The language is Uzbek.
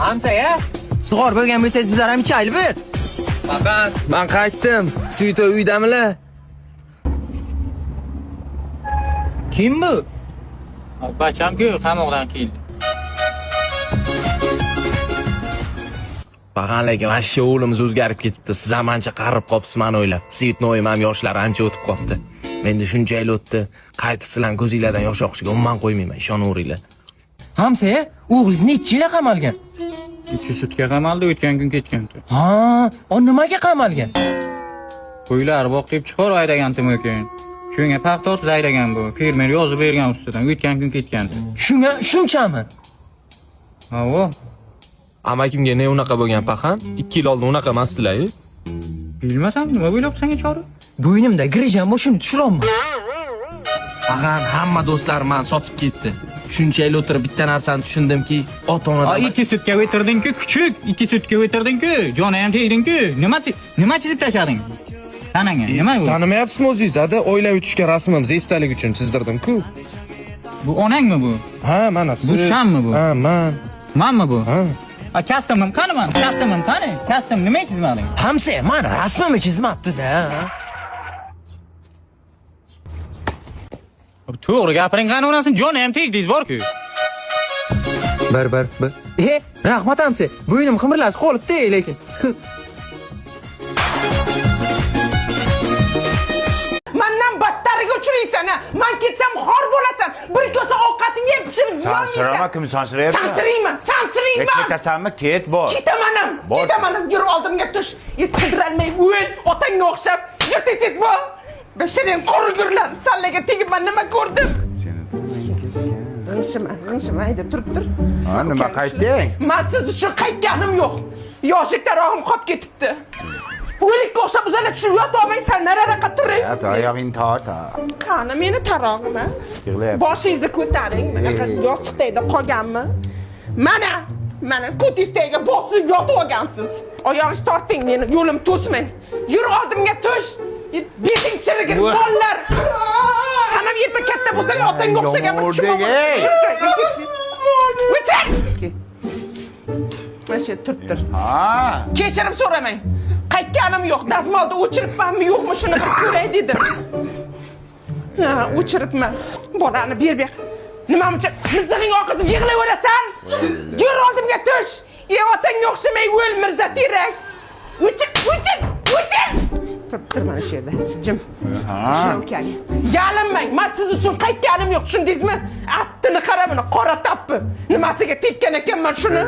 Hamza-ya, sug'or bo'lgan bo'lsangiz bizlar ham ichaylik bir. Faqat men qaytdim. Svito uydamilar? Kim bu? Bacham-ku qamoqdan keldi. Bag'an lekin vashsha o'g'limiz o'zgarib ketibdi. Siz ham ancha qarib qopsiz meni o'ylab. Svitnoyim ham yoshlari ancha o'tib qopti. Menda shuncha yil o'tdi. Qaytib sizlarning ko'zinglardan yosh oqishiga umuman qo'ymayman, ishonaveringlar. Hamza-ya, o'g'lingiz necha yil qamalgan? 2 sutka qamaldi, o'tgan kun ketgan-ku. Ha, o nimaga qamalgan? Qo'ylar boqib chiqar aydagan timokin. Shunga paxta o'tib aydagan bu. Fermer yozib bergan ustidan, o'tgan kun ketgan. Shunchami? Ha, o. Amakimga ne unaqa bo'lgan paxan? 2 yil oldin unaqa emasdilar-ku. Bilmasam, nima bo'lyapsan chori? Bo'ynimda grijam bor, shuni tushirolmayman. Paxan hamma do'stlarim meni sotib ketdi. Shuncha yil o'tirib bitta narsani tushundimki, ota-onadan 2 sutka o'tirding-ku, kuchuk. 2 sutka o'tirding-ku, joni ham tegding-ku. Nima chizib tashlading? Tananga, nima bu? Tanimayapsizmi o'zingiz? Ada o'ylab o'tishga rasmimiz esdalik uchun chizdirdim-ku. Bu onangmi bu? Ha, mana siz. Bu shammi bu? Ha, men. Menmi bu? Ha. Kastimim qani men? Kastimim qani? Kastim nima chizmading? Hamza, men rasmimni chizmabdi-da. To'g'ri gapiring qani unasin, joni ham tegdingiz bor-ku. Bir. Rahmat Hamza. Bo'ynim qimirlashib qolibdi lekin. Mendan battariga uchraysan. Men ketsam xor bo'lasan. Bir kosa ovqatingni yeb pishirib yeysan. Sansirama kim sansirayapti? Sansirayman. Ketkasanmi? Ket bor. Ketaman. Yur oldimga tush. Sidiralmay o'l, otangga o'xshab. Yurtisiz bu. Beshining qorgurlar sallaga tegib men nima ko'rdim? G'ingshima, hayda tur. Ha, nima qaytding? Men siz uchun qaytganim yo'q. Yoshlik tarog'im qolib ketibdi. O'likka o'xshab o'zana tushib yotolmaysan, nariroqqa turing. Ya, oyog'ing torta. Qani meni tarog'im? Yig'layapti. Boshingizni ko'taring. Bunaqa yostiqda qolganmi? Mana ko'tingizga bosib yotib olgansiz. Oyog'ingizni torting, meni yo'lim to'smang. Yur oldimga tush. Beting chirigir bollar. Sanam yerda katta bo'lsang otangga o'xshagan bir kishi bor. O'chak! Mana shu tur. Ha. Kechirim so'ramang. Qaytganim yo'q. Dazmolda o'chiribmanmi yo'qmi shuni bir ko'ray dedim. Ha, o'chiribman. Bolani ber. Nima uchun mizig'ing oqizib yig'layverasan? Yur oldimga tush. Otangga o'xshamay o'l Mirza Terak. O'chik. Tur mana shu yerda. Jim. Ha. Yalinmang. Men siz uchun qaytganim yo'q, tushundingizmi? Attini qara buni, qora tappi. Nimasiga tekkan ekanman shuni?